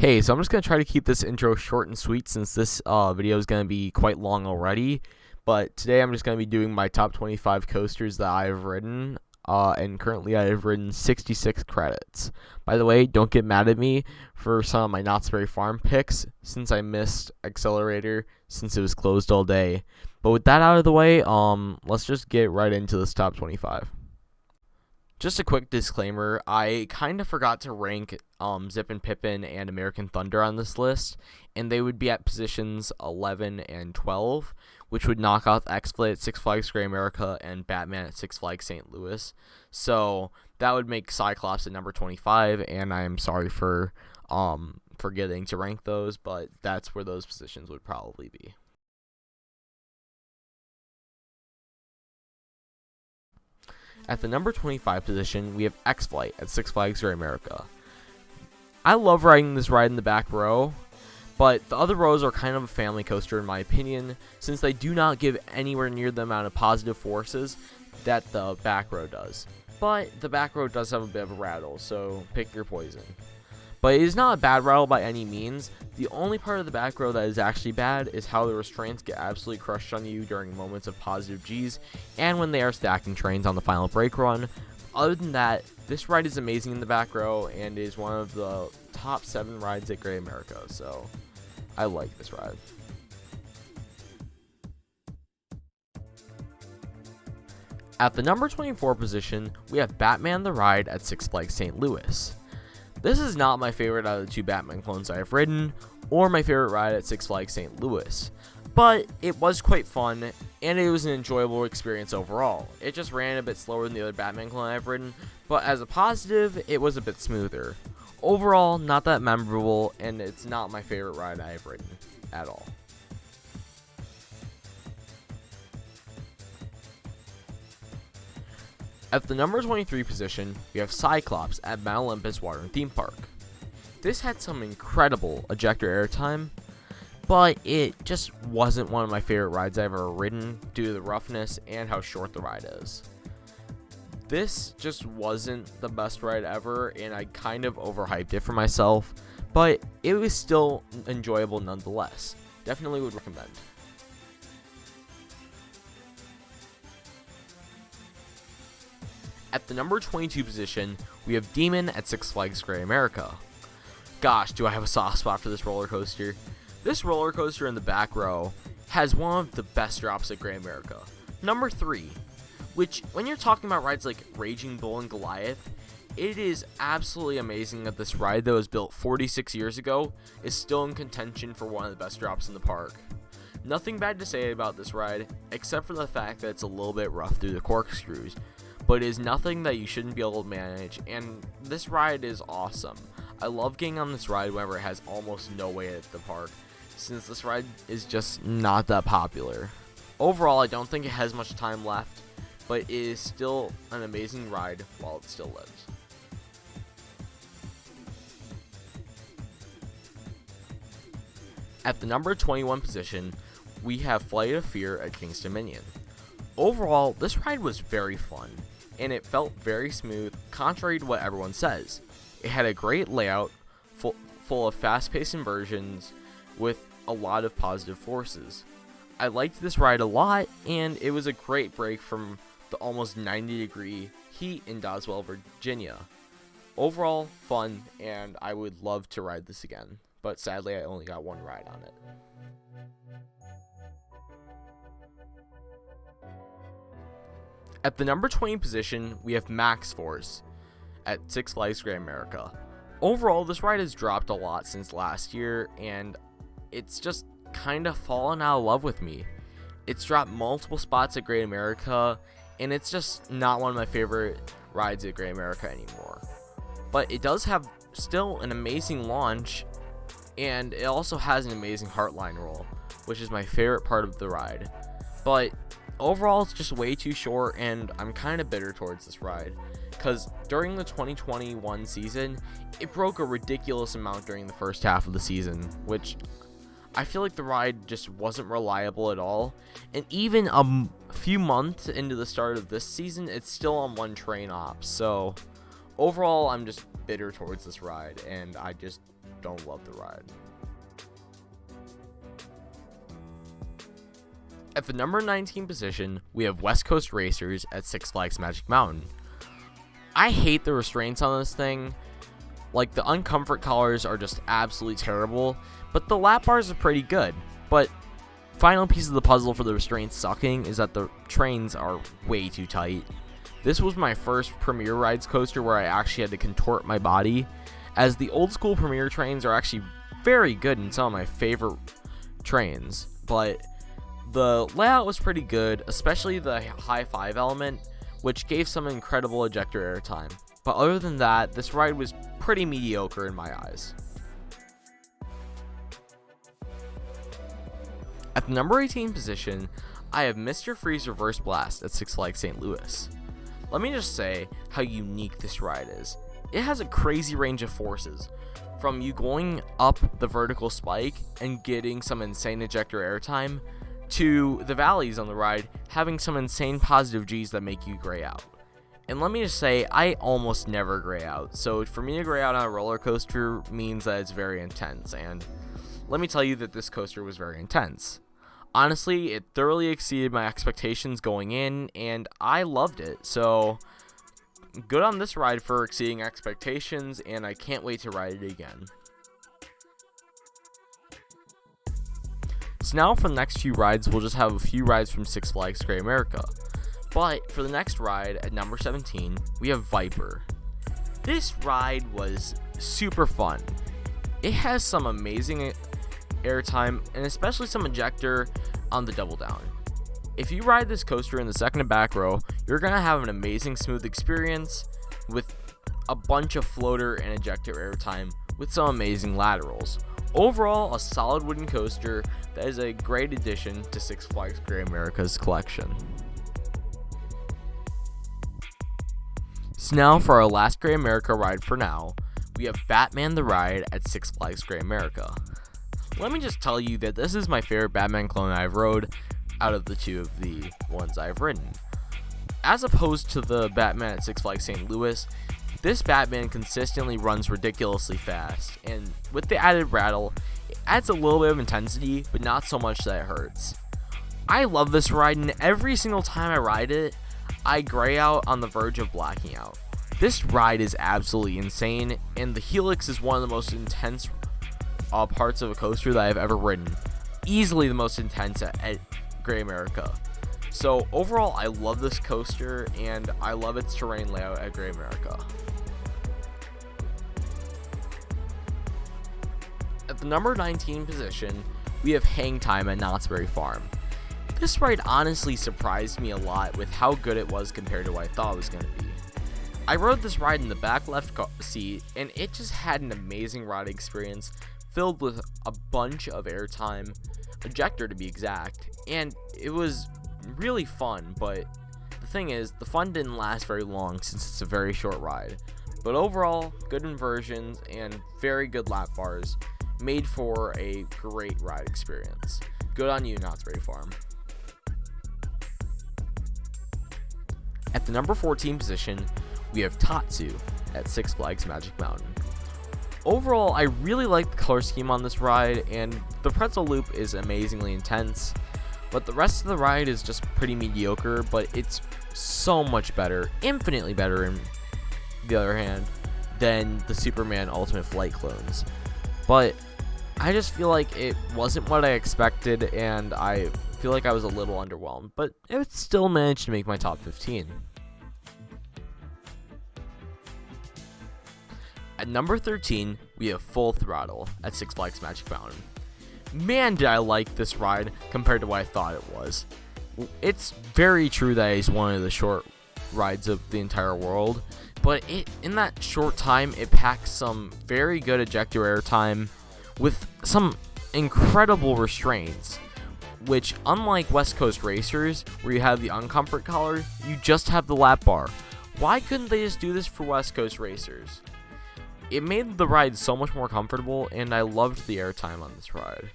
Hey, so I'm just going to try to keep this intro short and sweet since this video is going to be quite long already. But today I'm just going to be doing my top 25 coasters that I've ridden. And currently I have ridden 66 credits. By the way, don't get mad at me for some of my Knott's Berry Farm picks since I missed Accelerator since it was closed all day. But with that out of the way, let's just get right into this top 25. Just a quick disclaimer, I kind of forgot to rank Zip and Pippin and American Thunder on this list, and they would be at positions 11 and 12, which would knock off X-Flight at Six Flags Great America and Batman at Six Flags St. Louis. So that would make Cyclops at number 25, and I am sorry for forgetting to rank those, but that's where those positions would probably be. At the number 25 position, we have X-Flight at Six Flags Great America. I love riding this ride in the back row, but the other rows are kind of a family coaster in my opinion, since they do not give anywhere near the amount of positive forces that the back row does. But the back row does have a bit of a rattle, so pick your poison. But it is not a bad rattle by any means. The only part of the back row that is actually bad is how the restraints get absolutely crushed on you during moments of positive G's and when they are stacking trains on the final brake run. Other than that, this ride is amazing in the back row and is one of the top 7 rides at Great America, so I like this ride. At the number 24 position, we have Batman the Ride at Six Flags St. Louis. This is not my favorite out of the 2 Batman clones I have ridden, or my favorite ride at Six Flags St. Louis, but it was quite fun, and it was an enjoyable experience overall. It just ran a bit slower than the other Batman clone I've ridden, but as a positive, it was a bit smoother. Overall, not that memorable, and it's not my favorite ride I have ridden at all. At the number 23 position, we have Cyclops at Mount Olympus Water and Theme Park. This had some incredible ejector airtime, but it just wasn't one of my favorite rides I've ever ridden due to the roughness and how short the ride is. This just wasn't the best ride ever, and I kind of overhyped it for myself, but it was still enjoyable nonetheless. Definitely would recommend. At the number 22 position, we have Demon at Six Flags Great America. Gosh, do I have a soft spot for this roller coaster. This roller coaster in the back row has one of the best drops at Great America. Number 3, which when you're talking about rides like Raging Bull and Goliath, it is absolutely amazing that this ride that was built 46 years ago is still in contention for one of the best drops in the park. Nothing bad to say about this ride, except for the fact that it's a little bit rough through the corkscrews, but it is nothing that you shouldn't be able to manage, and this ride is awesome. I love getting on this ride whenever it has almost no way at the park, since this ride is just not that popular. Overall, I don't think it has much time left, but it is still an amazing ride while it still lives. At the number 21 position, we have Flight of Fear at King's Dominion. Overall, this ride was very fun, and it felt very smooth, contrary to what everyone says. It had a great layout, full of fast-paced inversions, with a lot of positive forces. I liked this ride a lot, and it was a great break from the almost 90-degree heat in Doswell, Virginia. Overall, fun, and I would love to ride this again, but sadly I only got one ride on it. At the number 20 position, we have Max Force at Six Flags Great America. Overall, this ride has dropped a lot since last year, and it's just kind of fallen out of love with me. It's dropped multiple spots at Great America, and it's just not one of my favorite rides at Great America anymore. But it does have still an amazing launch, and it also has an amazing Heartline roll, which is my favorite part of the ride. But overall, it's just way too short, and I'm kind of bitter towards this ride, because during the 2021 season, it broke a ridiculous amount during the first half of the season, which I feel like the ride just wasn't reliable at all, and even a few months into the start of this season, it's still on one train op, so overall, I'm just bitter towards this ride, and I just don't love the ride. At the number 19 position, we have West Coast Racers at Six Flags Magic Mountain. I hate the restraints on this thing. Like, the uncomfort collars are just absolutely terrible, but the lap bars are pretty good. But final piece of the puzzle for the restraints sucking is that the trains are way too tight. This was my first Premier Rides coaster where I actually had to contort my body, as the old school Premier trains are actually very good and some of my favorite trains, but the layout was pretty good, especially the high five element, which gave some incredible ejector airtime. But other than that, this ride was pretty mediocre in my eyes. At the number 18 position, I have Mr. Freeze Reverse Blast at Six Flags St. Louis. Let me just say how unique this ride is. It has a crazy range of forces, from you going up the vertical spike and getting some insane ejector airtime, to the valleys on the ride having some insane positive G's that make you gray out. And let me just say, I almost never gray out, so for me to gray out on a roller coaster means that it's very intense, and let me tell you that this coaster was very intense. Honestly, it thoroughly exceeded my expectations going in, and I loved it, so good on this ride for exceeding expectations, and I can't wait to ride it again. So now for the next few rides, we'll just have a few rides from Six Flags Great America. But for the next ride, at number 17, we have Viper. This ride was super fun. It has some amazing airtime, and especially some ejector on the double down. If you ride this coaster in the second and back row, you're going to have an amazing smooth experience with a bunch of floater and ejector airtime with some amazing laterals. Overall, a solid wooden coaster that is a great addition to Six Flags Great America's collection. So now for our last Great America ride for now, we have Batman the Ride at Six Flags Great America. Let me just tell you that this is my favorite Batman clone I've rode out of the two of the ones I've ridden. As opposed to the Batman at Six Flags St. Louis, this Batman consistently runs ridiculously fast, and with the added rattle, it adds a little bit of intensity, but not so much that it hurts. I love this ride, and every single time I ride it, I gray out on the verge of blacking out. This ride is absolutely insane, and the Helix is one of the most intense parts of a coaster that I've ever ridden. Easily the most intense at Great America. So overall, I love this coaster, and I love its terrain layout at Great America. At the number 19 position, we have Hang Time at Knott's Berry Farm. This ride honestly surprised me a lot with how good it was compared to what I thought it was going to be. I rode this ride in the back left seat, and it just had an amazing ride experience filled with a bunch of airtime, ejector to be exact, and it was really fun, but the thing is, the fun didn't last very long since it's a very short ride. But overall, good inversions and very good lap bars made for a great ride experience. Good on you, Knott's Berry Farm. At the number 14 position, we have Tatsu at Six Flags Magic Mountain. Overall, I really like the color scheme on this ride, and the pretzel loop is amazingly intense, but the rest of the ride is just pretty mediocre, but it's so much better, infinitely better in the other hand, than the Superman Ultimate Flight clones. But I just feel like it wasn't what I expected, and I feel like I was a little underwhelmed, but it still managed to make my top 15. At number 13, we have Full Throttle at Six Flags Magic Mountain. Man, did I like this ride compared to what I thought it was. It's very true that it's one of the short rides of the entire world, but in that short time, it packs some very good ejector airtime with some incredible restraints, which, unlike West Coast Racers, where you have the uncomfort collar, you just have the lap bar. Why couldn't they just do this for West Coast Racers? It made the ride so much more comfortable, and I loved the airtime on this ride.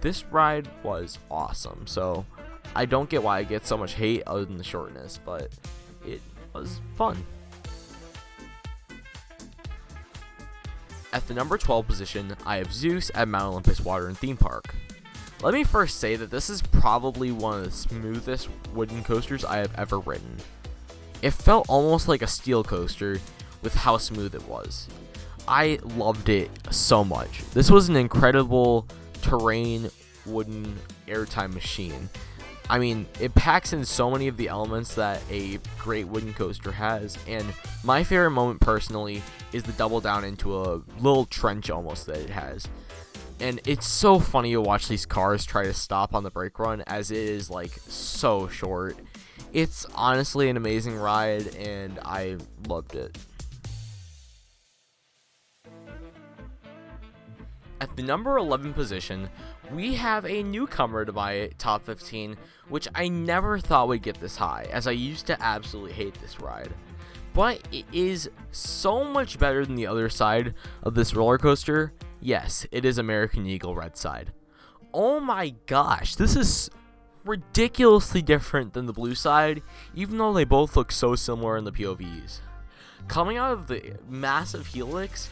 This ride was awesome, so I don't get why I get so much hate other than the shortness, but it was fun. At the number 12 position, I have Zeus at Mount Olympus Water and Theme Park. Let me first say that this is probably one of the smoothest wooden coasters I have ever ridden. It felt almost like a steel coaster with how smooth it was. I loved it so much. This was an incredible terrain wooden airtime machine. I mean, it packs in so many of the elements that a great wooden coaster has, and my favorite moment personally is the double down into a little trench almost that it has. And it's so funny to watch these cars try to stop on the brake run, as it is like so short. It's honestly an amazing ride, and I loved it. At the number 11 position, we have a newcomer to my top 15, which I never thought would get this high, as I used to absolutely hate this ride. But it is so much better than the other side of this roller coaster. Yes, it is American Eagle Red Side. Oh my gosh, this is ridiculously different than the blue side, even though they both look so similar in the POVs. Coming out of the massive helix,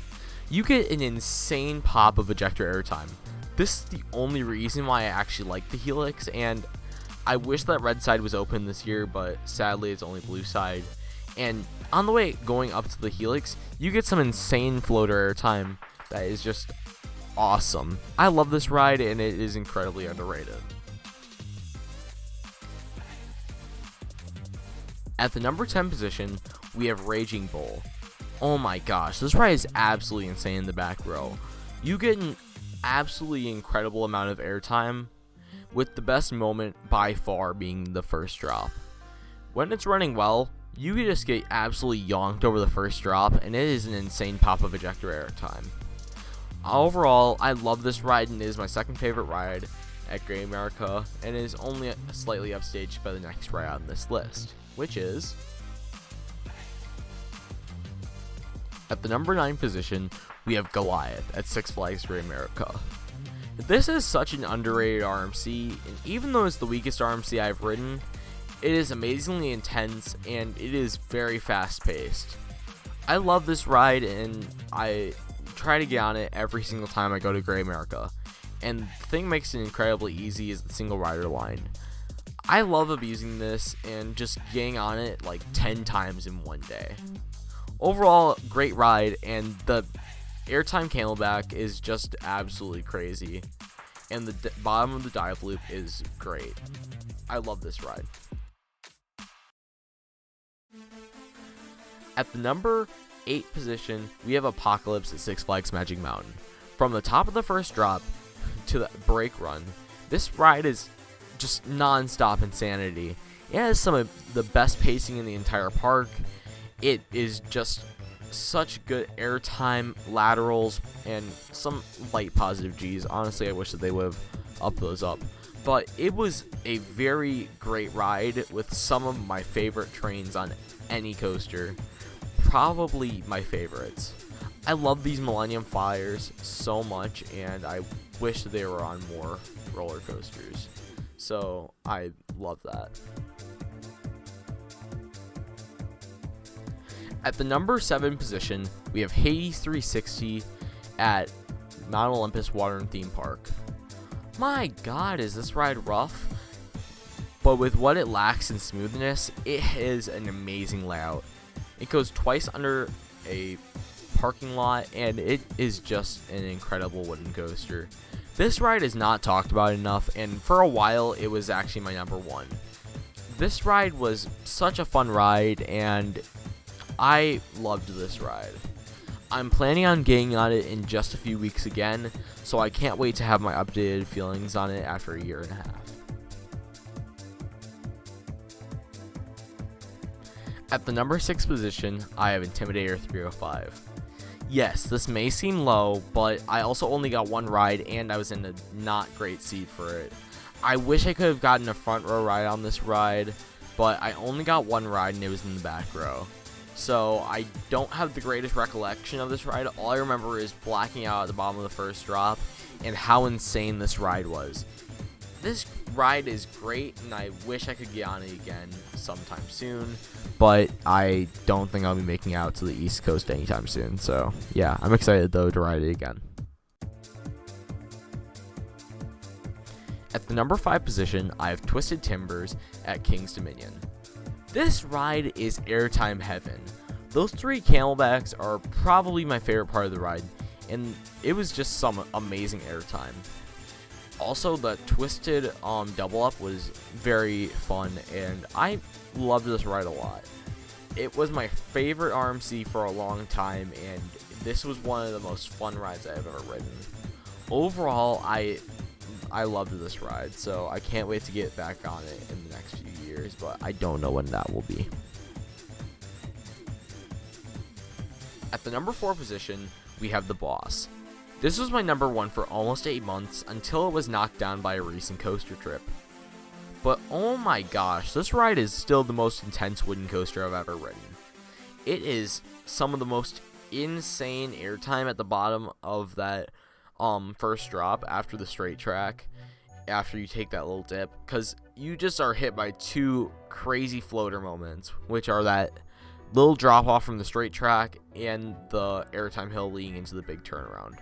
you get an insane pop of ejector airtime. This is the only reason why I actually like the helix, and I wish that red side was open this year, but sadly it's only blue side. And on the way going up to the helix, you get some insane floater airtime that is just awesome. I love this ride, and it is incredibly underrated. At the number 10 position, we have Raging Bull. Oh my gosh, this ride is absolutely insane in the back row. You get an absolutely incredible amount of airtime, with the best moment by far being the first drop. When it's running well, you can just get absolutely yonked over the first drop, and it is an insane pop of ejector airtime. Overall, I love this ride, and it is my second favorite ride at Great America, and it is only slightly upstaged by the next ride on this list, which is... At the number 9 position, we have Goliath at Six Flags Great America. This is such an underrated RMC, and even though it's the weakest RMC I've ridden, it is amazingly intense, and it is very fast-paced. I love this ride, and I try to get on it every single time I go to Great America. And the thing that makes it incredibly easy is the single rider line. I love abusing this and just getting on it like 10 times in one day. Overall, great ride, and the airtime camelback is just absolutely crazy. And the bottom of the dive loop is great. I love this ride. At the number 8 position, we have Apocalypse at Six Flags Magic Mountain. From the top of the first drop to the brake run, this ride is just non-stop insanity. It has some of the best pacing in the entire park. It is just such good airtime, laterals, and some light positive Gs. Honestly, I wish that they would have upped those up. But it was a very great ride with some of my favorite trains on any coaster. Probably my favorites. I love these Millennium Flyers so much, and I wish that they were on more roller coasters. So I love that. At the number 7 position, we have Hades 360 at Mount Olympus Water and Theme Park. My god, is this ride rough? But with what it lacks in smoothness, it is an amazing layout. It goes twice under a parking lot, and it is just an incredible wooden coaster. This ride is not talked about enough, and for a while it was actually my number 1. This ride was such a fun ride, and I loved this ride. I'm planning on getting on it in just a few weeks again, so I can't wait to have my updated feelings on it after a year and a half. At the number 6 position, I have Intimidator 305. Yes, this may seem low, but I also only got one ride, and I was in a not great seat for it. I wish I could have gotten a front row ride on this ride, but I only got one ride, and it was in the back row. So I don't have the greatest recollection of this ride. All I remember is blacking out at the bottom of the first drop and how insane this ride was. This ride is great, and I wish I could get on it again sometime soon, but I don't think I'll be making out to the East Coast anytime soon. So yeah, I'm excited though to ride it again. At the number 5 position, I have Twisted Timbers at King's Dominion. This ride is airtime heaven. Those 3 camelbacks are probably my favorite part of the ride, and it was just some amazing airtime. Also, the Twisted double up was very fun, and I loved this ride a lot. It was my favorite RMC for a long time, and this was one of the most fun rides I've ever ridden. Overall, I loved this ride, so I can't wait to get back on it in the next few years, but I don't know when that will be. At the number 4 position, we have the Boss. This was my number 1 for almost 8 months until it was knocked down by a recent coaster trip. But oh my gosh, this ride is still the most intense wooden coaster I've ever ridden. It is some of the most insane airtime at the bottom of that first drop after the straight track, after you take that little dip, because you just are hit by 2 crazy floater moments, which are that little drop off from the straight track and the airtime hill leading into the big turnaround.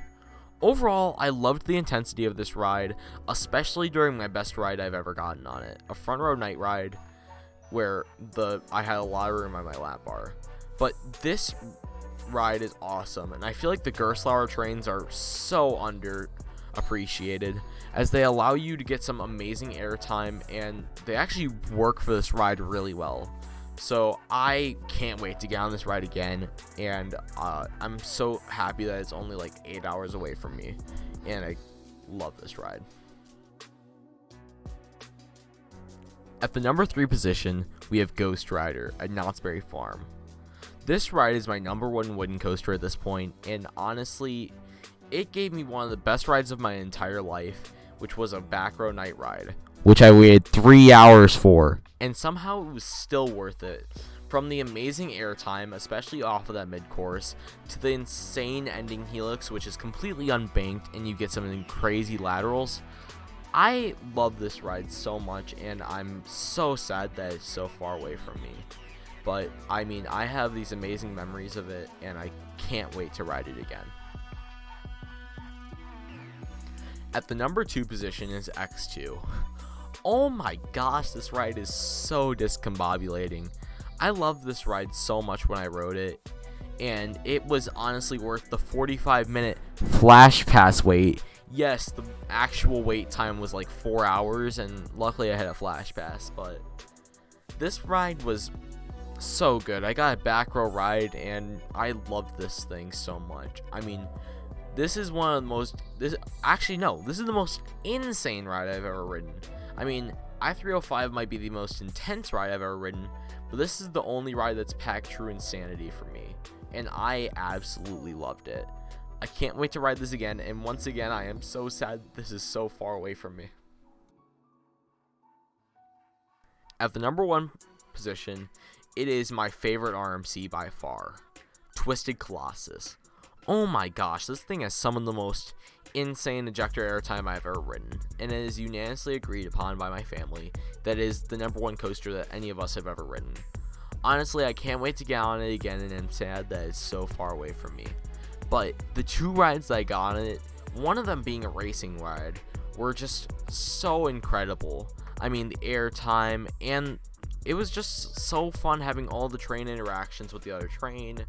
Overall, I loved the intensity of this ride, especially during my best ride I've ever gotten on it, a front row night ride where I had a lot of room on my lap bar. But this ride is awesome, and I feel like the Gerstlauer trains are so underappreciated, as they allow you to get some amazing airtime, and they actually work for this ride really well. So I can't wait to get on this ride again, and I'm so happy that it's only like 8 hours away from me, and I love this ride. At the number 3 position, we have Ghost Rider at Knott's Berry Farm. This ride is my number 1 wooden coaster at this point, and honestly, it gave me one of the best rides of my entire life, which was a back row night ride, which I waited 3 hours for, and somehow it was still worth it. From the amazing airtime, especially off of that mid-course, to the insane ending helix, which is completely unbanked and you get some crazy laterals. I love this ride so much, and I'm so sad that it's so far away from me. But I mean, I have these amazing memories of it, and I can't wait to ride it again. At the number 2 position is X2. Oh my gosh, this ride is so discombobulating. I loved this ride so much when I rode it, and it was honestly worth the 45-minute flash pass wait. Yes, the actual wait time was like 4 hours, and luckily I had a flash pass, but this ride was so good. I got a back row ride, and I loved this thing so much. I mean, this is one of the most, this is the most insane ride I've ever ridden. I mean, I-305 might be the most intense ride I've ever ridden, but this is the only ride that's packed true insanity for me, and I absolutely loved it. I can't wait to ride this again, and once again, I am so sad this is so far away from me. At the number 1 position, it is my favorite RMC by far, Twisted Colossus. Oh my gosh, this thing has some of the most insane ejector airtime I've ever ridden, and it is unanimously agreed upon by my family that it is the number 1 coaster that any of us have ever ridden. Honestly, I can't wait to get on it again, and I'm sad that it's so far away from me. But the 2 rides that I got on it, one of them being a racing ride, were just so incredible. I mean, the airtime, and it was just so fun having all the train interactions with the other train,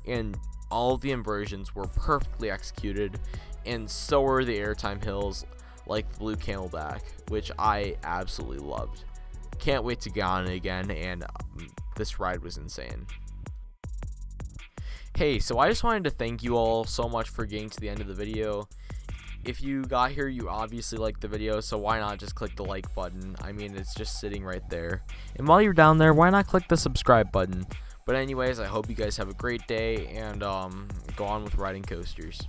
and all of the inversions were perfectly executed, and so were the airtime hills like the Blue Camelback, which I absolutely loved. Can't wait to get on it again, and this ride was insane. Hey, so I just wanted to thank you all so much for getting to the end of the video. If you got here, you obviously liked the video, so why not just click the like button? I mean, it's just sitting right there. And while you're down there, why not click the subscribe button? But anyways, I hope you guys have a great day, and go on with riding coasters.